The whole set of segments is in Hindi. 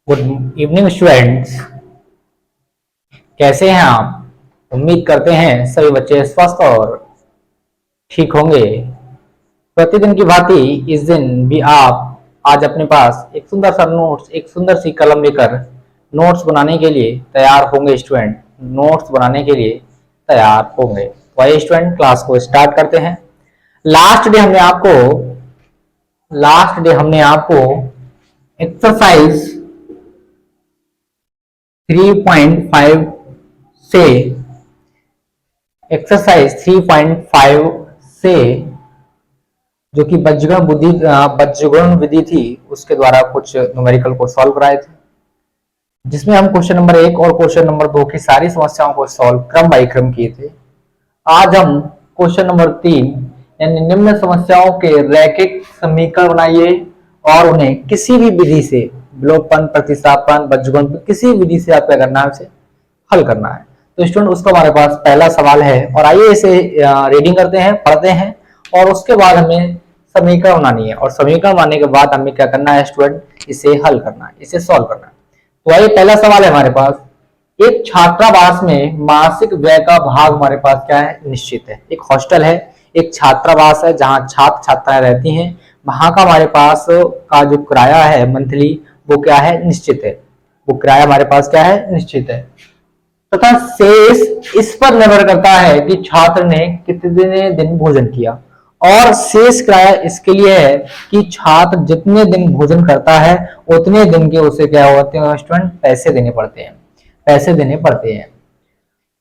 Good evening students. कैसे हैं आप? उम्मीद करते हैं सभी बच्चे स्वस्थ और ठीक होंगे। प्रतिदिन की भांति इस दिन भी आप आज अपने पास एक सुंदर सा नोट्स, एक सुंदर सी कलम लेकर नोट्स बनाने के लिए तैयार होंगे। स्टूडेंट नोट्स बनाने के लिए तैयार होंगे। तो आइए स्टूडेंट क्लास को स्टार्ट करते हैं। लास्ट डे हमने आपको एक्सरसाइज 3.5 से जो कि बज्रगुण विधि थी उसके द्वारा कुछ न्यूमेरिकल को सॉल्व कराए थे, जिसमें हम क्वेश्चन नंबर 1 और क्वेश्चन नंबर 2 की सारी समस्याओं को सॉल्व क्रम बाय क्रम किए थे। आज हम क्वेश्चन नंबर 3 यानी निम्न समस्याओं के रैखिक समीकरण बनाइए और उन्हें किसी भी विधि से विलोपन, प्रतिस्थापन, बज्रगुण किसी विधि से आपको करना है, उसे हल करना है। तो स्टूडेंट उसका हमारे पास पहला सवाल है और आइए इसे रीडिंग करते हैं, पढ़ते हैं और उसके बाद हमें समीकरण बनानी है और समीकरण बनाने के बाद हमें क्या करना है स्टूडेंट, इसे हल करना है, इसे सॉल्व करना है। तो आइए पहला सवाल है हमारे पास, एक छात्रावास में मासिक व्यय का भाग हमारे पास क्या है, निश्चित है। एक हॉस्टल है, एक छात्रावास है जहां छात्र छात्राएं रहती हैं, वहां का हमारे पास का जो किराया है मंथली वो क्या है, निश्चित है। वो किराया हमारे पास क्या है, निश्चित है। तथा शेष इस पर निर्भर करता है कि छात्र ने कितने दिन भोजन किया और शेष किराया इसके लिए है कि छात्र जितने दिन भोजन करता है उतने दिन के उसे क्या होते हैं स्टूडेंट, पैसे देने पड़ते हैं, पैसे देने पड़ते हैं।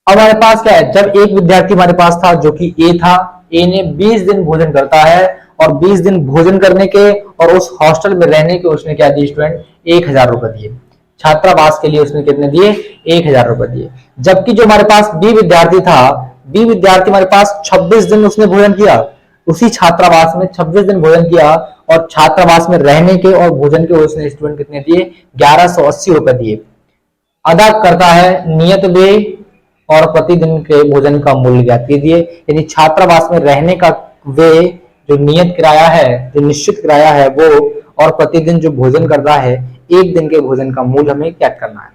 अब हमारे पास क्या है, जब एक विद्यार्थी हमारे पास था जो कि ए था, ए ने 20 दिन भोजन करता है और 20 दिन भोजन करने के और उस हॉस्टल में रहने के उसने क्या दिए स्टूडेंट, 1000 रुपए दिए। छात्रावास के लिए उसने कितने दिए, 1000 रुपए दिए। जबकि जो हमारे पास बी विद्यार्थी था, बी विद्यार्थी हमारे पास 26 दिन उसने भोजन किया, उसी छात्रावास में 26 दिन भोजन किया और छात्रावास में रहने के और भोजन के उसने स्टूडेंट कितने दिए, 1180 रुपए दिए। अदा करता है नियत व्यय और प्रतिदिन के भोजन का मूल्य ज्ञात कीजिए। यानी छात्रावास में रहने का व्यय जो नियत किराया है, जो निश्चित किराया है वो, और प्रतिदिन जो भोजन करता है एक दिन के भोजन का मूल्य हमें ज्ञात करना है।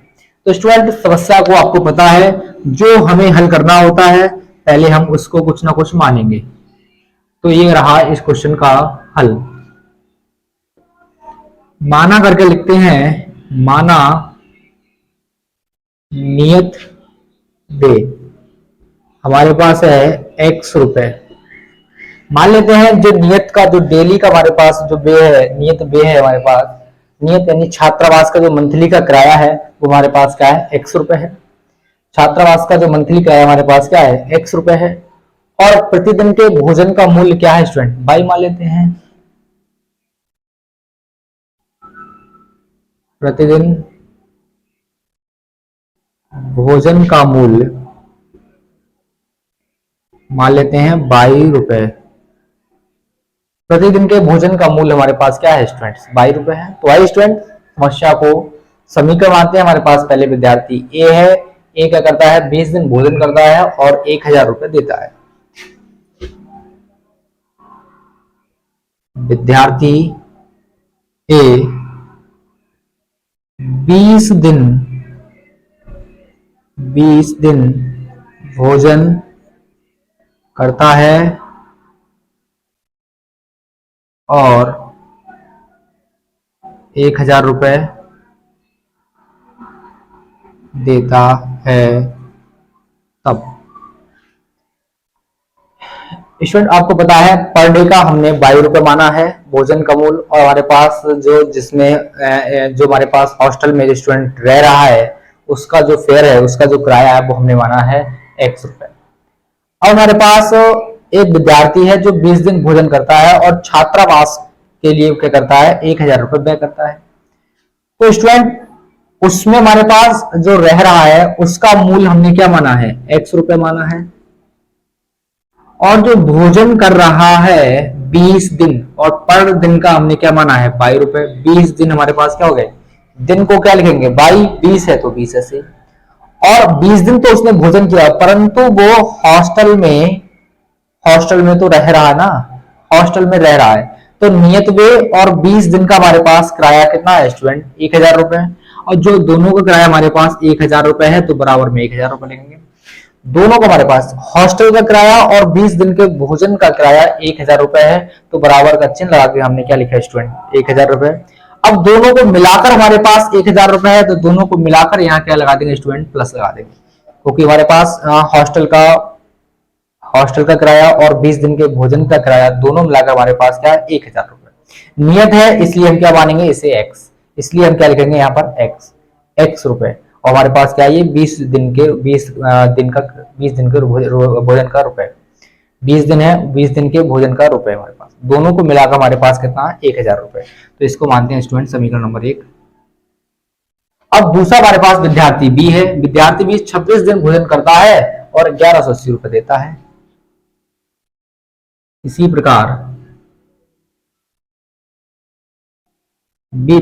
तो स्टूडेंट समस्या को आपको पता है, जो हमें हल करना होता है पहले हम उसको कुछ ना कुछ मानेंगे। तो ये रहा इस क्वेश्चन का हल। माना करके लिखते हैं, माना नियत व्यय हमारे पास है x रुपए। मान लेते हैं जो नियत का, जो डेली का हमारे पास जो व्यय है, नियत व्यय है हमारे पास, नियत यानी छात्रावास का जो मंथली का किराया है वो हमारे पास क्या है, x रुपए है। छात्रावास का जो मंथली किराया हमारे पास क्या है, x रुपए है। और प्रतिदिन के भोजन का मूल्य क्या है स्टूडेंट, बाई मान लेते हैं। प्रतिदिन भोजन का मूल्य मान लेते हैं 22 रुपए। प्रतिदिन के भोजन का मूल्य हमारे पास क्या है स्टूडेंट, 22 रुपए है। तो आइए स्टूडेंट समस्या को समीकरण आते हैं। हमारे पास पहले विद्यार्थी ए है, ए क्या करता है, 20 दिन भोजन करता है और 1000 रुपए देता है। विद्यार्थी ए 20 दिन भोजन करता है और 1000 रुपए देता है। तब स्टूडेंट आपको पता है पर डे का हमने 22 रुपए माना है भोजन का मूल्य, और हमारे पास जो हमारे पास हॉस्टल में जो स्टूडेंट रह रहा है उसका जो फेयर है, उसका जो किराया है वो हमने माना है x रुपए। अब हमारे पास एक विद्यार्थी है जो 20 दिन भोजन करता है और छात्रावास के लिए क्या करता है, 1000 रुपए व्यय करता है। तो स्टूडेंट उसमें हमारे पास जो रह रहा है उसका मूल्य हमने क्या माना है, x रुपए माना है। और जो भोजन कर रहा है 20 दिन और पर दिन का हमने क्या माना है, 22 रुपए। 20 दिन हमारे पास क्या हो गए, दिन को क्या लिखेंगे, 20 है तो 20 ऐसे। और 20 दिन तो उसने भोजन किया परंतु वो हॉस्टल में तो रह रहा है ना, हॉस्टल में रह रहा है। तो नियत व्यय और 20 दिन का हमारे पास किराया कितना है स्टूडेंट, 1000 रुपए। और जो दोनों का किराया हमारे पास 1000 रुपए है तो बराबर में 1000 रुपए लिखेंगे। दोनों का हमारे पास हॉस्टल का किराया और 20 दिन के भोजन का किराया 1000 रुपए है तो बराबर का चिन्ह लगा के हमने क्या लिखा है स्टूडेंट 1000 रुपए। अब दोनों को मिलाकर हमारे पास 1000 रुपए है तो दोनों को मिलाकर यहाँ क्या लगा देंगे स्टूडेंट प्लस लगा देंगे, क्योंकि हमारे पास हॉस्टल का किराया और 20 दिन के भोजन का किराया दोनों मिलाकर हमारे पास क्या है 1000 रुपए। नियत है इसलिए हम क्या मानेंगे इसे एक्स, इसलिए हम क्या लिखेंगे यहाँ पर एक्स रुपए। और हमारे पास क्या है ये 20 दिन के भोजन का रुपए, 20 दिन है 20 दिन के भोजन का रुपए हमारे पास, दोनों को मिलाकर हमारे पास कितना है 1000 रुपए। तो इसको मानते हैं स्टूडेंट समीकरण नंबर 1। अब दूसरा हमारे पास विद्यार्थी बी है। विद्यार्थी बी 26 दिन भोजन करता है और 1180 रुपए देता है। इसी प्रकार बी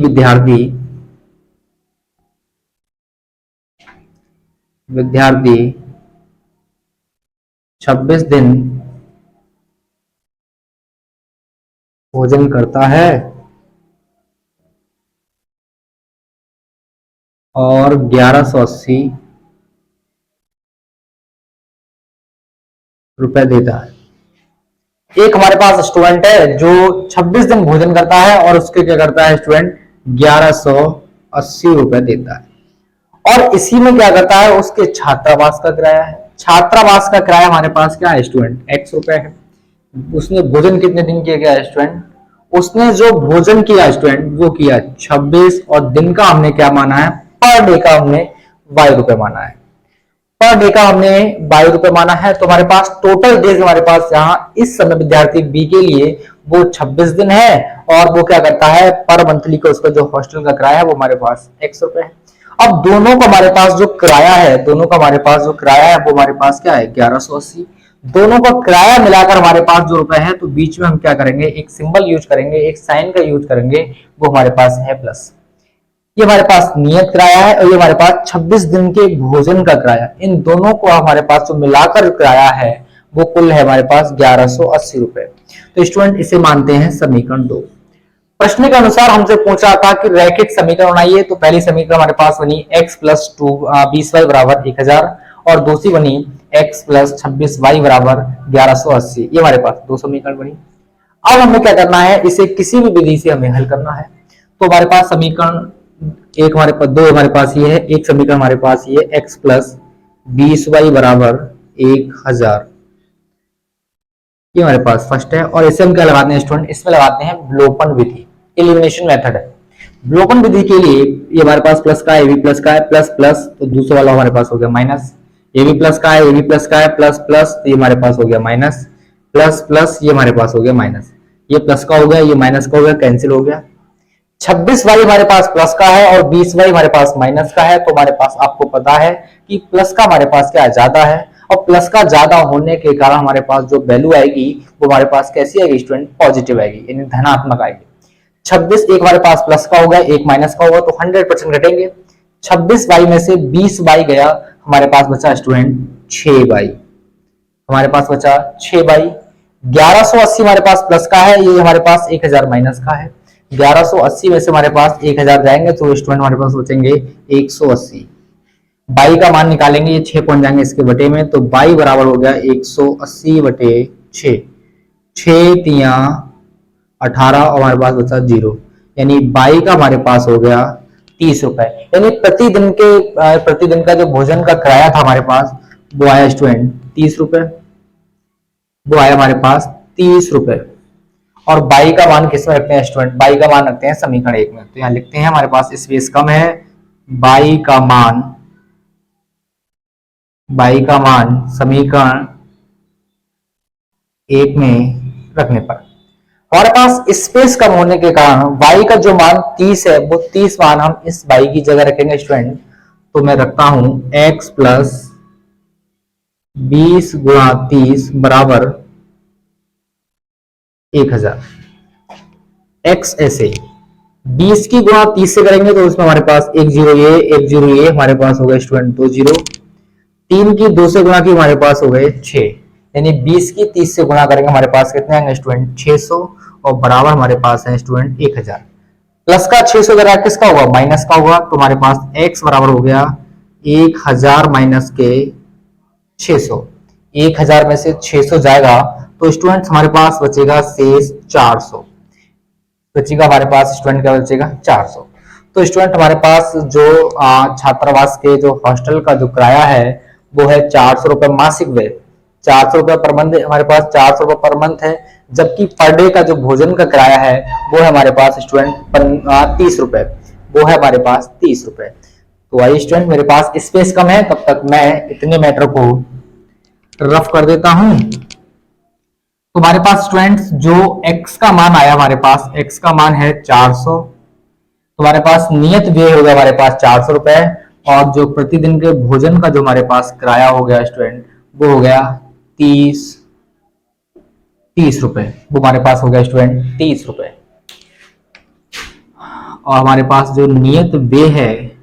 विद्यार्थी 26 दिन भोजन करता है और 1180 रुपए देता है। एक हमारे पास स्टूडेंट है जो 26 दिन भोजन करता है और उसके क्या करता है स्टूडेंट 1180 रुपए देता है। और इसी में क्या करता है उसके छात्रावास का किराया है। छात्रावास का किराया हमारे पास क्या है स्टूडेंट x रुपए है। उसने भोजन कितने दिन किया गया स्टूडेंट, उसने जो भोजन किया स्टूडेंट वो किया 26 और दिन का हमने क्या माना है पर डे का हमने 22 रुपए माना है। पर डे का हमने 22 रुपए माना है तो हमारे पास टोटल डेज हमारे पास यहाँ इस समय विद्यार्थी बी के लिए वो 26 दिन है और वो क्या करता है पर मंथली का उसका जो हॉस्टल का किराया है वो हमारे पास x रुपए है। अब दोनों का हमारे पास जो किराया है वो हमारे पास क्या है 1180। दोनों का किराया मिलाकर हमारे पास जो रुपए है तो बीच में हम क्या करेंगे एक सिंबल यूज करेंगे, एक साइन का यूज करेंगे, वो हमारे पास है प्लस। ये हमारे पास नियत किराया है और ये हमारे पास 26 दिन के भोजन का किराया, इन दोनों को हमारे पास जो मिलाकर किराया है वो कुल है हमारे पास 1180 रुपए। तो स्टूडेंट इसे मानते हैं समीकरण 2। प्रश्न के अनुसार हमसे पूछा था कि रैखिक समीकरण बनाइए, तो पहली समीकरण हमारे पास बनी x प्लस 20y बराबर 1000 और दूसरी बनी x प्लस 26y बराबर 1180। ये हमारे पास दो समीकरण बनी। अब हमें क्या करना है इसे किसी भी विधि से हमें हल करना है। तो हमारे पास समीकरण एक हमारे पास दो हमारे पास ये है, एक समीकरण हमारे पास ये x प्लस 20y बराबर 1000 ये हमारे पास फर्स्ट है। और इसे हम क्या लगाते हैं स्टूडेंट, इसमें लगाते हैं विलोपन विधि, एलिमिनेशन मेथड है। विलोपन विधि के लिए ये हमारे पास प्लस का है, ये भी प्लस का है, प्लस प्लस तो दूसरा वाला हमारे पास हो गया माइनस, ये भी प्लस का है, ये भी प्लस का है, प्लस प्लस तो ये हमारे पास हो गया माइनस, प्लस प्लस ये हमारे पास हो गया माइनस, ये प्लस का हो गया, ये माइनस का हो गया, कैंसिल हो गया। 26y हमारे पास प्लस का है और 20y हमारे पास माइनस का है, तो हमारे पास आपको पता है कि प्लस का हमारे पास क्या ज्यादा है और प्लस का ज्यादा होने के कारण हमारे पास जो वैल्यू आएगी वो हमारे पास कैसी आएगी स्टूडेंट, पॉजिटिव आएगी, यानी धनात्मक आएगी। 26 एक हमारे पास प्लस का होगा, एक माइनस का होगा, तो 100% घटेंगे। 26y में से 20y गया, हमारे पास बचा स्टूडेंट 6y, हमारे पास बचा 6y। 1180 हमारे पास प्लस का है, ये हमारे पास 1000 माइनस का है। 1180 में से हमारे पास 1000 जाएंगे तो स्टूडेंट हमारे पास बचेंगे 180। बाई का मान निकालेंगे, ये 6 पॉइंट जाएंगे इसके बटे में, तो बाई बराबर हो गया 180 बटे 6, 6 तिया 18 और हमारे पास बचा 0, यानी बाई का हमारे पास हो गया 30 रुपए। यानी प्रतिदिन का जो भोजन का किराया था हमारे पास वो आया स्टूडेंट 30 रुपए, वो आया हमारे पास 30 रुपए। और बाई का मान किसमें रखते हैं स्टूडेंट, बाई का मान रखते हैं समीकरण 1 में। तो यहाँ लिखते हैं हमारे पास स्पेस कम है, बाई का मान समीकरण 1 में रखने पर हमारे पास स्पेस कम होने के कारण y का जो मान 30 है वो 30 मान हम इस y की जगह रखेंगे स्टूडेंट। तो मैं रखता हूं x प्लस 20 गुणा 30 बराबर 1000। x ऐसे 20 की गुणा 30 से करेंगे तो उसमें हमारे पास एक जीरो ये हमारे पास हो गए स्टूडेंट 2 जीरो। 3 की 2 से गुणा की हमारे पास हो गए 6, यानी 20 की 30 से गुणा करेंगे हमारे पास कितने आएंगे स्टूडेंट 600 और बराबर हमारे पास है स्टूडेंट 1000। प्लस का 600 जरा किसका होगा, माइनस का होगा, तो हमारे पास x बराबर हो गया 1000 माइनस के 600। 1000 में से 600 जाएगा तो स्टूडेंट हमारे पास बचेगा शेष 400। बचेगा हमारे पास स्टूडेंट क्या बचेगा, 400। तो स्टूडेंट हमारे पास जो छात्रावास के जो हॉस्टल का जो किराया है वो है 400 रुपए मासिक व्यय, 400 रुपए पर मंथ हमारे पास 400 रुपए पर मंथ है। जबकि पर डे का जो भोजन का किराया है वो है हमारे पास स्टूडेंट 30 रुपए, वो है हमारे पास 30 रुपए। तो आइए स्टूडेंट, मेरे पास स्पेस कम है, तब तक मैं इतने मैटर को रफ कर देता हूं। तो हमारे पास स्टूडेंट्स जो x का मान आया, हमारे पास x का मान है 400। तो हमारे पास नियत व्यय हो गया हमारे पास 400 रुपए, और जो प्रतिदिन के भोजन का जो हमारे पास किराया हो गया स्टूडेंट वो हो गया 30 रुपए, वो हमारे पास हो गया स्टूडेंट 30 रुपए। और हमारे पास जो नियत व्यय है,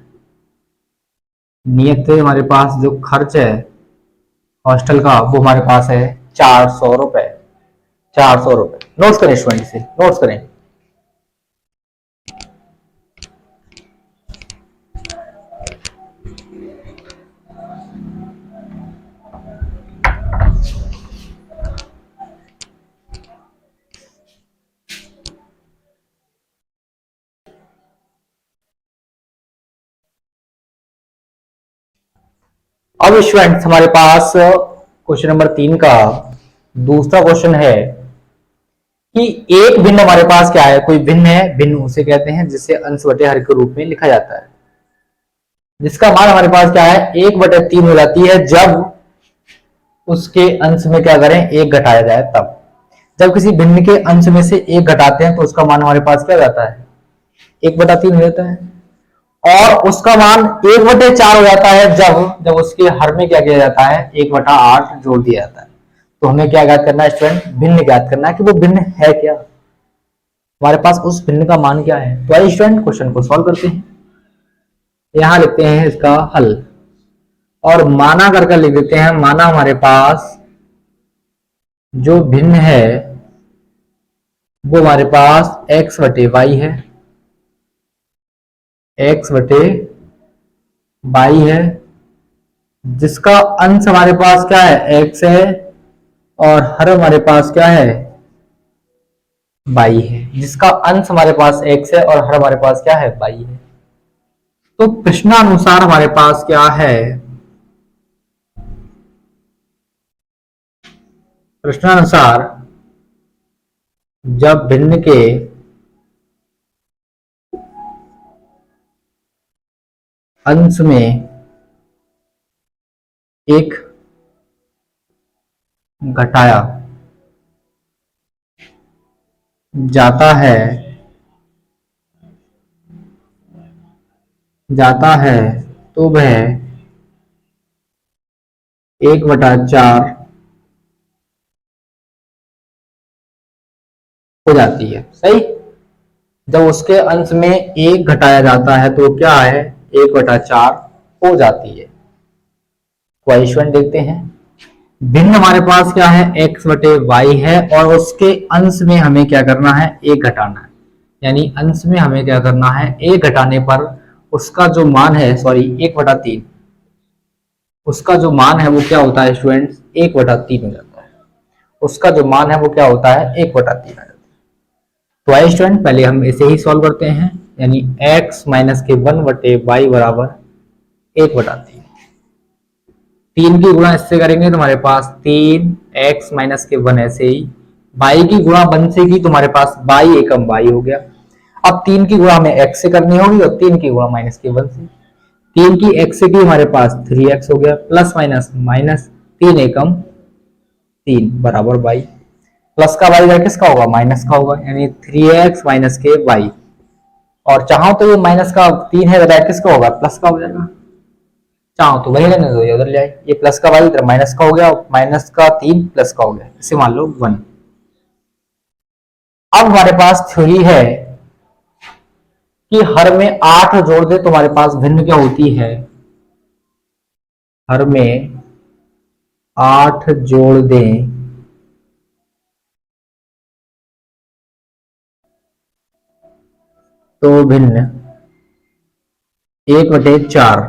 नियत हमारे पास जो खर्च है हॉस्टल का वो हमारे पास है 400 रुपए, 400 रुपए। नोट्स करें स्टूडेंट, से नोट्स करें। अब स्टूडेंट हमारे पास क्वेश्चन नंबर 3 का दूसरा क्वेश्चन है कि एक भिन्न हमारे पास क्या है, कोई भिन्न है, भिन्न उसे कहते हैं जिसे अंश बटे हर के रूप में लिखा जाता है, जिसका मान हमारे पास क्या है 1/3 हो जाती है जब उसके अंश में क्या करें, एक घटाया जाए तब। जब किसी भिन्न के अंश में से एक घटाते हैं तो उसका मान हमारे पास क्या जाता है, 1/3 हो जाता है। और उसका मान 1/4 हो जाता है जब जब उसके हर में क्या किया जाता है, 1/8 जोड़ दिया जाता है। तो हमें क्या ज्ञात करना है स्टूडेंट, भिन्न ज्ञात करना है कि वो भिन्न है क्या, हमारे पास उस भिन्न का मान क्या है। तो आइए स्टूडेंट क्वेश्चन को सॉल्व करते हैं। यहां लिखते हैं इसका हल, और माना करके लिख देते हैं, माना हमारे पास जो भिन्न है वो हमारे पास x बटे वाई है, x बटे वाई है, जिसका अंश हमारे पास क्या है, x है, और हर हमारे पास क्या है, वाई है, जिसका अंश हमारे पास x है और हर हमारे पास क्या है, वाई है। तो प्रश्नानुसार हमारे पास क्या है, प्रश्नानुसार जब भिन्न के अंश में एक घटाया जाता है तो वह 1/4 हो जाती है। सही, जब उसके अंश में एक घटाया जाता है तो क्या है, 1/4 हो जाती है। क्वेश्चन देखते हैं। भिन्न हमारे पास क्या है, x बटे वाई है, और उसके अंश में हमें क्या करना है, एक घटाना है। यानी अंश में हमें क्या करना है, एक घटाने पर उसका जो मान है, सॉरी 1/3, उसका जो मान है वो क्या होता है स्टूडेंट्स, 1/3 हो जाता है। उसका जो मान है वो क्या होता है, 1/3 हो जाता है। तो आइए स्टूडेंट पहले हम इसे ही सॉल्व करते हैं, यानी x माइनस के 1/y बराबर 1/3। 3 की गुणा इससे करेंगे तो हमारे पास 3x माइनस के 1 ऐसे ही, y की गुणा 1 से की तो हमारे पास y एकम y हो गया। अब 3 की गुणा हमें x से करनी होगी और 3 की गुणा माइनस के 1 से, 3 की x से की हमारे पास 3x हो गया, प्लस माइनस माइनस 3 एकम 3 बराबर y। प्लस का y इधर किसका होगा, माइनस का होगा, यानी 3x माइनस के y। और चाहो तो ये माइनस का 3 है इधर किसका होगा, प्लस का हो जाएगा। चाहो तो वही रहने दो, इधर ले आए, ये प्लस का y इधर माइनस का हो गया, माइनस का 3 प्लस का हो गया, इसे मान लो 1। अब हमारे पास थ्योरी है कि हर में 8 जोड़ दे तो हमारे पास भिन्न क्या होती है, हर में 8 जोड़ दें तो भिन्न 1/4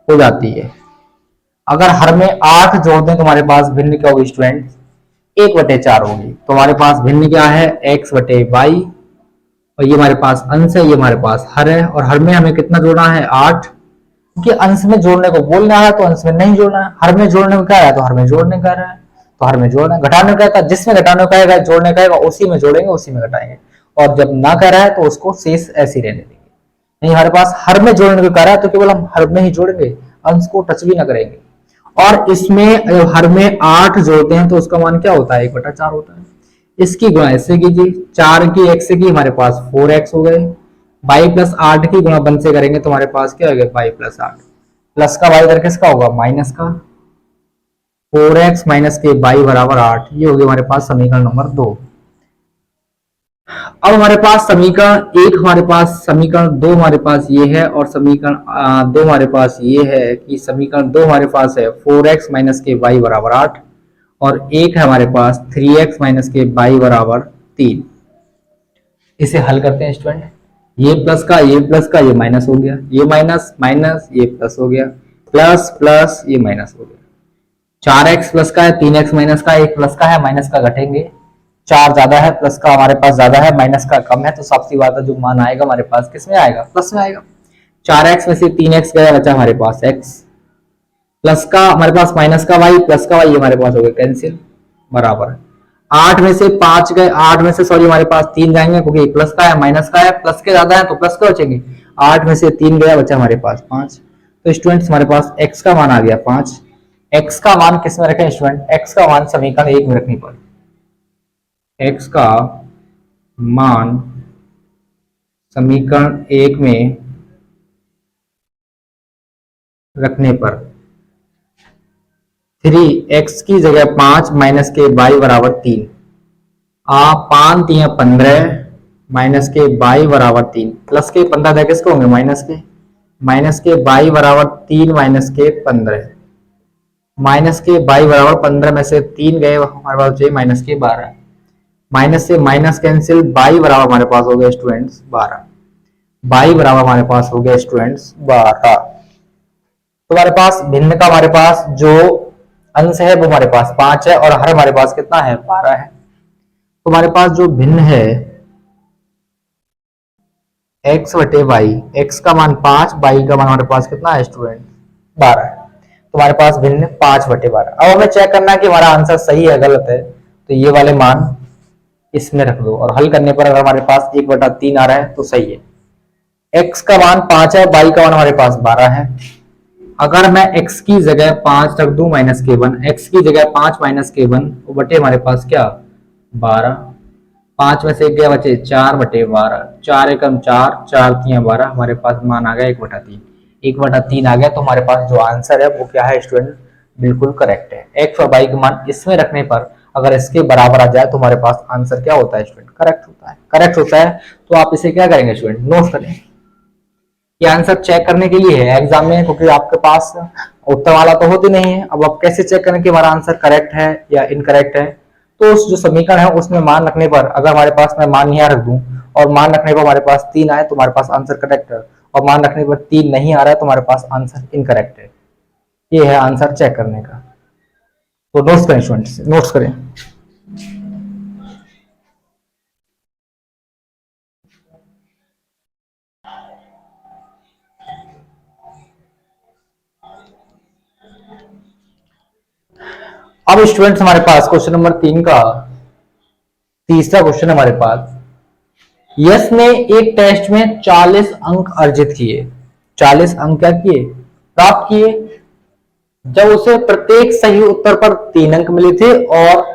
हो जाती है। अगर हर में 8 जोड़ दें तो हमारे पास भिन्न क्या होगी स्टूडेंट? 1/4 होगी। तो हमारे पास भिन्न क्या है? x/y, और ये हमारे पास अंश है, ये हमारे पास हर है, और हर में हमें कितना जोड़ना है? 8, क्योंकि अंश में जोड़ने को बोलना है तो अंश में नहीं जोड़ना है, हर में जोड़ने को कह रहा है तो हर में जोड़ने का रहा है तो हर में जोड़ना है, घटाने का जिसमें घटाने का है जोड़ने का है उसी में जोड़ेंगे, उसी में घटाएंगे, और जब ना कह रहा है तो उसको शेष ऐसे ही रहने देंगे। नहीं, हमारे पास हर में जोड़ने को कह रहा है तो केवल हम हर में ही जोड़ेंगे, अंश को टच भी ना करेंगे। और इसमें हर में 8 जोड़ते हैं तो उसका मान क्या होता है? 1/4 होता है। इसकी गुणा इससे कीजिए, 4 की x से की हमारे पास 4x हो गए, y प्लस 8 की गुणा 1 से करेंगे तो हमारे पास क्या हो गया? y प्लस 8, प्लस का y इधर किसका होगा? माइनस का। 4x माइनस के y बराबर 8, ये हो गया हमारे पास समीकरण नंबर 2। अब हमारे पास समीकरण 1, हमारे पास समीकरण 2 हमारे पास ये है, और समीकरण 2 हमारे पास ये है कि समीकरण 2 हमारे पास है 4x माइनस के y बराबर 8, और एक है हमारे पास 3x माइनस के y बराबर 3। इसे हल करते हैं स्टूडेंट, ये प्लस का ये माइनस हो गया, ये माइनस माइनस ये प्लस हो गया, प्लस प्लस ये माइनस हो गया। 4x प्लस का है, 3x माइनस का, एक प्लस का है माइनस का घटेंगे, 4 ज्यादा है प्लस का हमारे पास ज्यादा है, माइनस का कम है, तो साफ सी बात है जो मान आएगा हमारे पास किस में आएगा? प्लस में आएगा। 4x में से 3x गया, बचा हमारे पास x, प्लस का हमारे पास माइनस का y, प्लस का y हमारे पास हो गया कैंसिल, बराबर 8 में से 5 गए, 8 में से सॉरी हमारे पास 3 जाएंगे क्योंकि प्लस का है माइनस का है, प्लस के ज्यादा है तो प्लस का बचेंगे, 8 में से 3 गया, बचा हमारे पास 5। तो स्टूडेंट्स हमारे पास x का मान आ गया 5। x का मान किस में रखें स्टूडेंट? x का मान समीकरण 1 में रखने पर, x का मान समीकरण 1 में रखने पर 3x की जगह 5 माइनस के y बराबर 3, 5 3 15 माइनस के y बराबर 3, प्लस के 15 किसके होंगे? माइनस के y बराबर 3 माइनस के 15, माइनस के y बराबर 15 में से 3 गए हमारे पास जो माइनस के 12, माइनस से माइनस कैंसिल, y बराबर हमारे पास हो गया स्टूडेंट्स 12, y बराबर हमारे पास हो गया स्टूडेंट्स 12। तो हमारे पास भिन्न का हमारे पास जो अंश है वो हमारे पास 5 है, और हर हमारे पास कितना है? 12 है। तो हमारे पास जो भिन्न है x/y, x का मान 5, y का मान हमारे पास कितना है स्टूडेंट? 12 है। तो हमारे पास भिन्न 5/12। अब हमें चेक करना है कि हमारा आंसर सही है गलत है, तो ये वाले मान इसमें रख दो, और हल करने पर अगर हमारे पास 1/3 आ रहा है तो सही है। x का मान 5 है, y का मान हमारे पास 12 है। अगर मैं x की जगह 5 रख दूं माइनस के 1, x की जगह 5 माइनस के 1 बटे हमारे पास क्या? 12, 5 में से 1 गया, बचे 4/12, 4 एकम 4, 4 3 12, हमारे पास मान आ गया 1/3, 1/3 आ गया। तो हमारे पास जो आंसर है वो क्या है स्टूडेंट? बिल्कुल करेक्ट है। x और y का मान इसमें रखने पर अगर इसके बराबर आ जाए तो हमारे पास आंसर क्या होता है स्टूडेंट? करेक्ट होता है। करेक्ट होता है तो आप इसे क्या करेंगे स्टूडेंट? नोट करें। ये आंसर चेक करने के लिए है एग्जाम में, क्योंकि आपके पास उत्तर वाला तो होती नहीं है। अब आप कैसे चेक करें कि हमारा आंसर करेक्ट है या इनकरेक्ट है? तो उस जो समीकरण है उसमें मान रखने पर, अगर हमारे पास मैं मान यहाँ रख दूं और मान रखने पर हमारे पास 3 आए तो हमारे पास आंसर करेक्ट है, और मान रखने पर 3 नहीं आ रहा है तो हमारे पास आंसर इनकरेक्ट है। ये है आंसर चेक करने का। तो नोट्स करें स्टूडेंट्स, नोट्स करें। अब स्टूडेंट्स हमारे पास क्वेश्चन नंबर 3 का तीसरा क्वेश्चन हमारे पास, यश ने एक टेस्ट में 40 अंक अर्जित किए, 40 अंक क्या किए? प्राप्त किए, जब उसे प्रत्येक सही उत्तर पर 3 अंक मिले थे और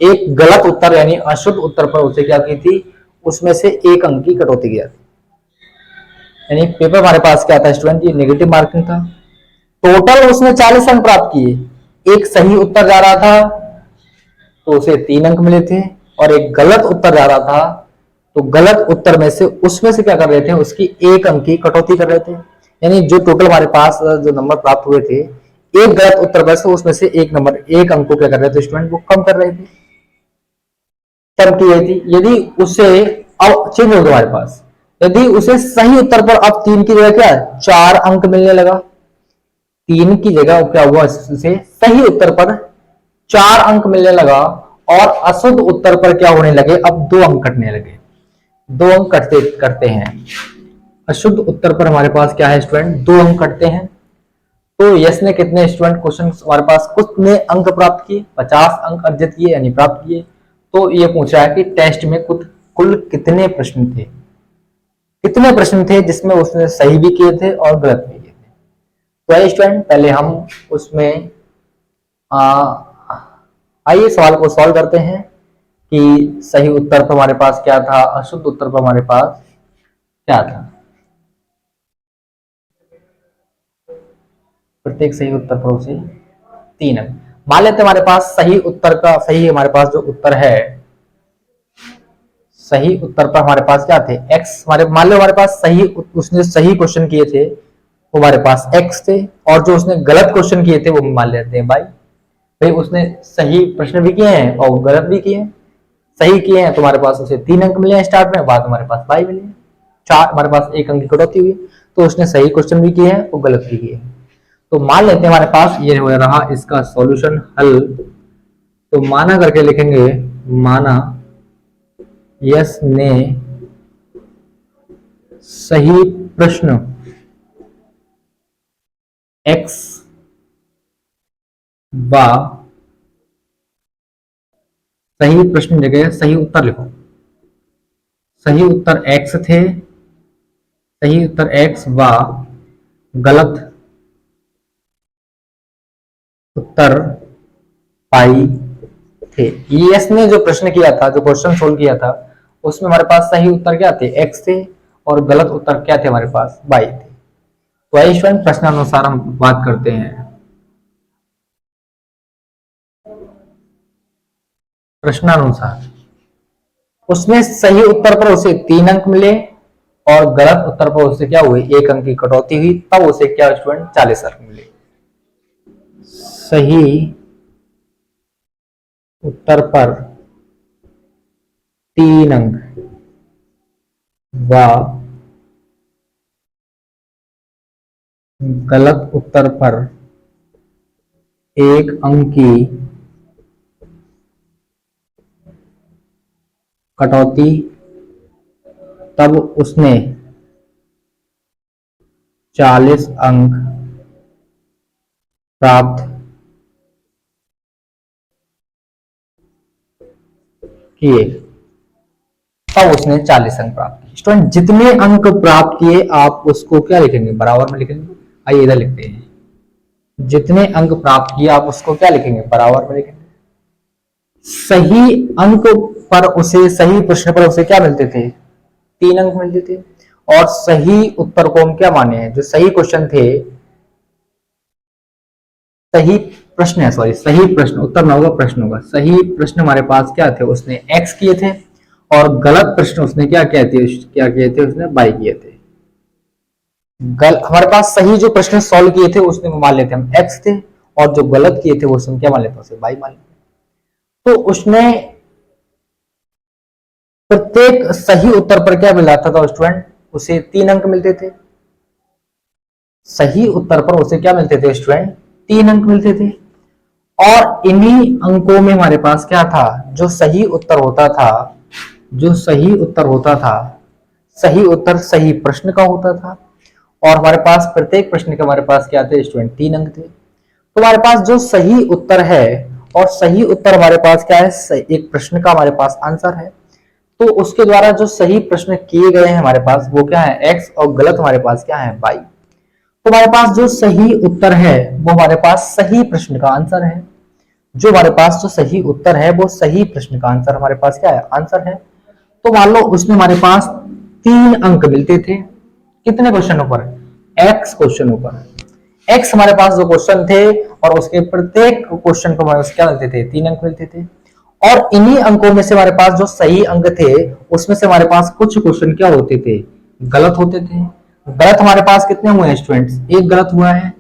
एक गलत उत्तर यानी अशुद्ध उत्तर पर उसे क्या की थी? उसमें से 1 अंक की कटौती किया, यानी पेपर हमारे पास क्या था स्टूडेंट? ये नेगेटिव मार्किंग था। टोटल उसने 40 अंक प्राप्त किए, एक सही उत्तर जा रहा था तो उसे 3 अंक मिले थे, और एक गलत उत्तर जा रहा था तो गलत उत्तर में से उसमें से क्या कर रहे थे? उसकी 1 अंक की कटौती कर रहे थे, यानी जो टोटल हमारे पास जो नंबर प्राप्त हुए थे एक गलत उत्तर पर से उसमें से 1 नंबर 1 अंक को क्या कर रहे थे स्टूडेंट? वो कम कर रहे थे। तब की गई थी। यदि उसे अब चेंज हो गया हमारे पास, यदि उसे सही उत्तर पर अब 3 की जगह क्या है 4 अंक मिलने लगा, 3 की जगह क्या हुआ, उसे सही उत्तर पर 4 अंक मिलने लगा और अशुद्ध उत्तर पर क्या होने लगे, अब 2 अंक कटने लगे। 2 अंक कटते करते हैं, अशुद्ध उत्तर पर हमारे पास क्या है स्टूडेंट, 2 अंक कटते हैं। तो यस ने कितने स्टूडेंट क्वेश्चन हमारे पास कितने अंक प्राप्त किए, 50 अंक अर्जित किए यानी प्राप्त किए। तो ये पूछ रहा है कि टेस्ट में कुल कितने प्रश्न थे, कितने प्रश्न थे जिसमें उसने सही भी किए थे और गलत भी किए थे। तो स्टूडेंट पहले हम उसमें आइए सवाल को सॉल्व करते हैं कि सही उत्तर पर हमारे पास क्या था, अशुद्ध उत्तर पर हमारे पास क्या था। प्रत्येक सही उत्तर पर उसे 3 अंक। मान लेते हमारे पास सही उत्तर का सही हमारे पास जो उत्तर है, सही उत्तर पर हमारे पास क्या थे एक्स, हमारे मान लो हमारे पास सही उसने सही क्वेश्चन किए थे वो हमारे पास एक्स थे, और जो उसने गलत क्वेश्चन किए थे वो मान लेते हैं बाई। भाई उसने सही प्रश्न भी किए हैं और गलत भी किए हैं, सही किए हैं तो हमारे पास उसे 3 अंक मिले हैं स्टार्ट में, बाद हमारे पास बाई मिले हैं, 4 हमारे पास 1 अंक की कटौती हुई। तो उसने सही क्वेश्चन भी किए हैं और गलत भी किए हैं। तो मान लेते हैं हमारे पास ये हो रहा इसका सॉल्यूशन हल। तो माना करके लिखेंगे, माना यस ने सही प्रश्न x व सही प्रश्न जगह सही उत्तर लिखो, सही उत्तर x थे, सही उत्तर x व गलत उत्तर पाई थे। यस ने जो प्रश्न किया था, जो क्वेश्चन सोल्व किया था, उसमें हमारे पास सही उत्तर क्या थे x थे और गलत उत्तर क्या थे हमारे पास y थे। तो स्टूडेंट प्रश्नानुसार हम बात करते हैं। प्रश्नानुसार उसमें सही उत्तर पर उसे 3 अंक मिले और गलत उत्तर पर उसे क्या हुए 1 अंक की कटौती हुई, तब उसे क्या स्टूडेंट 40 अंक मिले। सही उत्तर पर 3 अंक व गलत उत्तर पर 1 अंक की कटौती, तब उसने 40 अंक प्राप्त किए, तब उसने 40 अंक प्राप्त किए। स्टूडेंट जितने अंक प्राप्त किए आप उसको क्या लिखेंगे बराबर में लिखेंगे। आइए इधर लिखते हैं, जितने अंक प्राप्त किए आप उसको क्या लिखेंगे बराबर में लिखेंगे। सही अंक पर उसे सही प्रश्न पर उसे क्या मिलते थे 3 अंक मिलते थे, और सही उत्तर को हम क्या माने हैं जो सही क्वेश्चन थे, सही प्रश्न है सॉरी सही प्रश्न, उत्तर ना होगा प्रश्न होगा, सही प्रश्न हमारे पास क्या थे उसने x किए थे और गलत प्रश्न उसने क्या किए थे उसने y किए थे। हमारे पास सही जो प्रश्न सॉल्व किए थे उसने मान लेते हम x थे और जो गलत किए थे वो उसने क्या मान लेते उसे y मान लेते। तो उसने प्रत्येक सही उत्तर पर क्या मिलाता था स्टूडेंट उसे 3 अंक मिलते थे, सही उत्तर पर उसे क्या मिलते थे स्टूडेंट 3 अंक मिलते थे। और इन्हीं अंकों में हमारे पास क्या था जो सही उत्तर होता था, जो सही उत्तर होता था, सही उत्तर सही प्रश्न का होता था, और हमारे पास प्रत्येक प्रश्न के हमारे पास क्या थे स्टूडेंट 3 अंक थे। तो हमारे पास जो सही उत्तर है और सही उत्तर हमारे पास क्या है एक प्रश्न का हमारे पास आंसर है, तो उसके द्वारा जो सही प्रश्न किए गए हैं हमारे पास वो क्या है x और गलत हमारे पास क्या है y। तो हमारे पास जो सही उत्तर है वो हमारे पास सही प्रश्न का आंसर है, जो हमारे पास जो सही उत्तर है वो सही प्रश्न का आंसर हमारे पास क्या है आंसर है। तो मान लो उसमें हमारे पास 3 अंक मिलते थे कितने क्वेश्चनों पर x क्वेश्चनों पर, x हमारे पास जो क्वेश्चन थे और उसके प्रत्येक क्वेश्चन पर हमारे पास क्या मिलते थे 3 अंक मिलते थे। और इन्हीं अंकों में से हमारे पास जो सही अंक थे उसमें से हमारे पास कुछ क्वेश्चन क्या होते थे गलत होते थे। गलत हमारे पास कितने हुए हैं स्टूडेंट्स एक गलत हुआ है,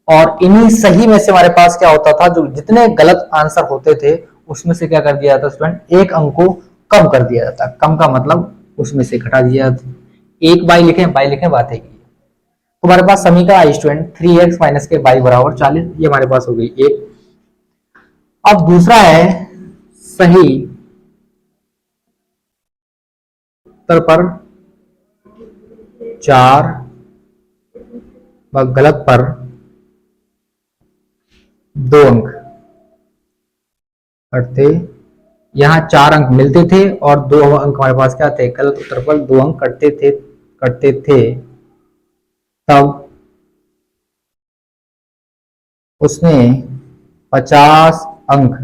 और इन्हीं सही में से हमारे पास क्या होता था जो जितने गलत आंसर होते थे उसमें से क्या कर दिया जाता स्टूडेंट, एक अंक को कम कर दिया जाता। कम का मतलब उसमें से घटा दिया जाता। एक बाई लिखें, बाई लिखें, बात है की तो हमारे पास समीकरण आई स्टूडेंट 3x माइनस के बाई बराबर 40, ये हमारे पास हो गई एक। अब दूसरा है सही उत्तर पर 4 व गलत पर 2 अंक करते। यहाँ 4 अंक मिलते थे और 2 अंक हमारे पास क्या थे, गलत उत्तर पर 2 अंक कटते थे तब उसने 50 अंक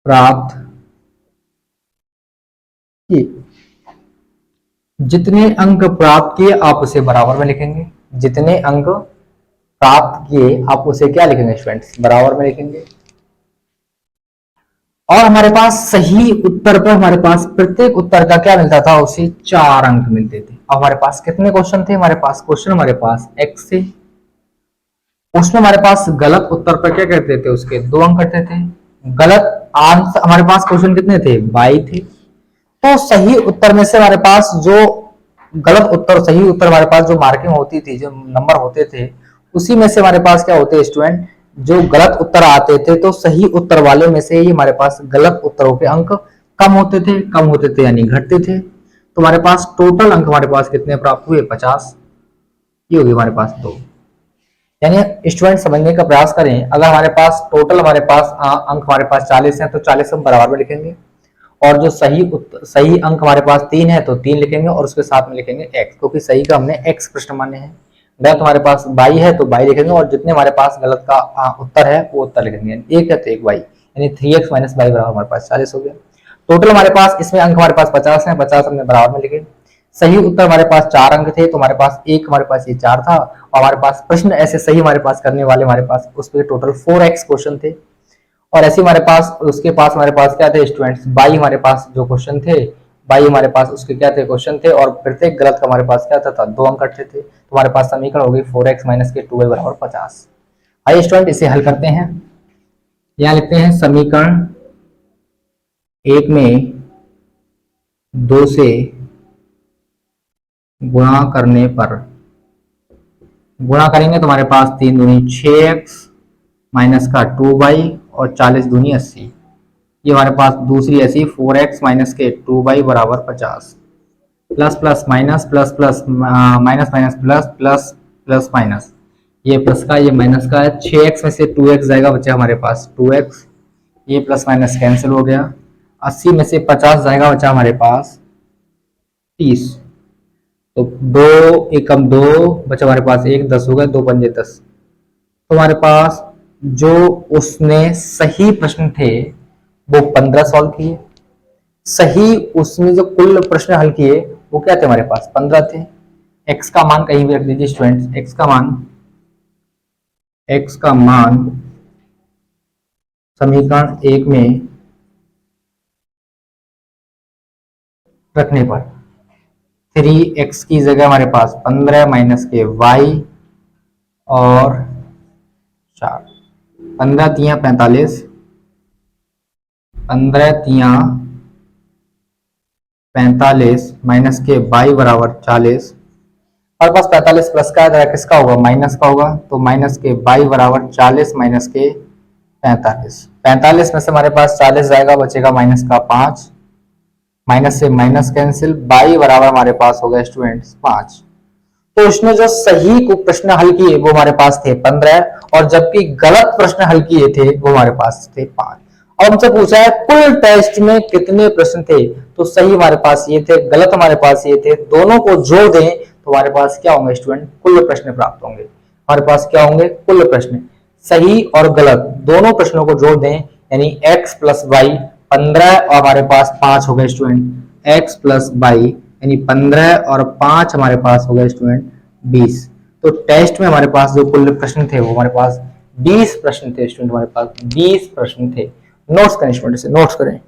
प्राप्त किए। जितने अंक प्राप्त किए आप उसे बराबर में लिखेंगे। जितने अंक प्राप्त किए आप उसे क्या लिखेंगे स्टूडेंट्स, बराबर में लिखेंगे। और हमारे पास सही उत्तर पर हमारे पास प्रत्येक उत्तर का क्या मिलता था, उसे 4 अंक मिलते थे। अब हमारे पास कितने क्वेश्चन थे, हमारे पास क्वेश्चन हमारे पास x से, उसमें हमारे पास गलत उत्तर पर क्या कहते थे, उसके 2 अंक कटते थे। गलत आंसर हमारे पास क्वेश्चन कितने थे, 22 थे। तो सही उत्तर में से हमारे पास जो गलत उत्तर सही उत्तर हमारे पास जो मार्किंग होती थी, जो नंबर होते थे, उसी में से हमारे पास क्या होते हैं स्टूडेंट, जो गलत उत्तर आते थे तो सही उत्तर वाले में से ही हमारे पास गलत उत्तरों के अंक कम होते थे यानी घटते थे। तो हमारे पास टोटल अंक हमारे पास कितने प्राप्त हुए, 50। ये होगी हमारे पास 2। यानी स्टूडेंट समझने का प्रयास करें, अगर हमारे पास टोटल हमारे पास अंक हमारे पास 40 हैं तो 40 हम बराबर में लिखेंगे, और जो सही अंक हमारे पास 3 है तो 3 लिखेंगे और उसके साथ में लिखेंगे x, क्योंकि सही का हमने x प्रश्न माने हैं। गलत हमारे पास 22 है तो 22 लिखेंगे, और जितने हमारे पास गलत का उत्तर है वो उत्तर लिखेंगे। एक है तो एक y, यानी 3x माइनस बाई बराबर हमारे पास 40 हो गया। टोटल हमारे पास इसमें अंक हमारे पास 50 है, 50 हमने बराबर में लिखे। सही उत्तर हमारे पास 4 अंक थे तो हमारे पास एक हमारे पास ये 4 था, और हमारे पास प्रश्न ऐसे सही हमारे पास करने वाले हमारे पास उस पर टोटल 4x क्वेश्चन थे। और ऐसे हमारे पास उसके पास हमारे पास क्या थे स्टूडेंट्स, 22 हमारे पास जो क्वेश्चन थे, 22 हमारे पास उसके क्या थे क्वेश्चन थे, और प्रत्येक गलत का हमारे पास क्या था 2 अंक कटते थे। तो हमारे पास समीकरण हो गई 4x माइनस के 2y बराबर 50। आइए स्टूडेंट इसे हल करते हैं। यहाँ लिखते हैं समीकरण 1 में 2 से गुणा करने पर, गुणा करेंगे तो हमारे पास 3 दूनी 6x माइनस का 2y और 40 दूनी 80। ये हमारे पास दूसरी ऐसी 4x माइनस के 2y बराबर 50। Plus plus minus plus plus minus minus plus plus plus minus, ये प्लस का ये माइनस का है। 6x में से 2x जाएगा, बचा हमारे पास 2x, ये प्लस माइनस कैंसिल हो गया। 80 में से 50 जाएगा, बचा हमारे पास 30। तो 2 एकम 2 बचा हमारे पास 1, 10 हो गया, 2 पंजे 10। तो हमारे पास जो उसने सही प्रश्न थे वो 15 सॉल्व किए। सही उसने जो कुल प्रश्न हल किए वो क्या थे, हमारे पास 15 थे। x का मान कहीं भी रख दीजिए स्टूडेंट्स, x का मान समीकरण 1 में रखने पर 3x की जगह हमारे पास 15 माइनस के y और 4, 15 तिया 45, 15 तिया 45 माइनस के y बराबर 40। हमारे पास 45 प्लस का है, किसका होगा, माइनस का होगा। तो माइनस के y बराबर 40 माइनस के 45। 45 में से हमारे पास 40 जाएगा, बचेगा माइनस का 5, माइनस से माइनस कैंसिल, y बराबर हमारे पास हो गया स्टूडेंट्स 5। तो उसने जो सही को प्रश्न हल किए वो हमारे पास थे 15, और जबकि गलत प्रश्न हल किए थे वो हमारे पास थे 5। अब हमसे पूछा है कुल टेस्ट में कितने प्रश्न थे, तो सही हमारे पास ये थे, गलत हमारे पास ये थे। दोनों को जोड़ दें तो हमारे पास क्या होंगे स्टूडेंट, कुल प्रश्न प्राप्त होंगे। हमारे पास क्या होंगे, कुल प्रश्न। सही और गलत दोनों प्रश्नों को जोड़ दें यानी x प्लस वाई 15 और हमारे पास 5 हो गए स्टूडेंट। x प्लस वाई यानी 15 और 5 हमारे पास हो गए स्टूडेंट 20। तो टेस्ट में हमारे पास जो कुल प्रश्न थे वो हमारे पास 20 प्रश्न थे स्टूडेंट, हमारे पास 20 प्रश्न थे। नोट्स करें स्टूडेंट, से नोट्स करें।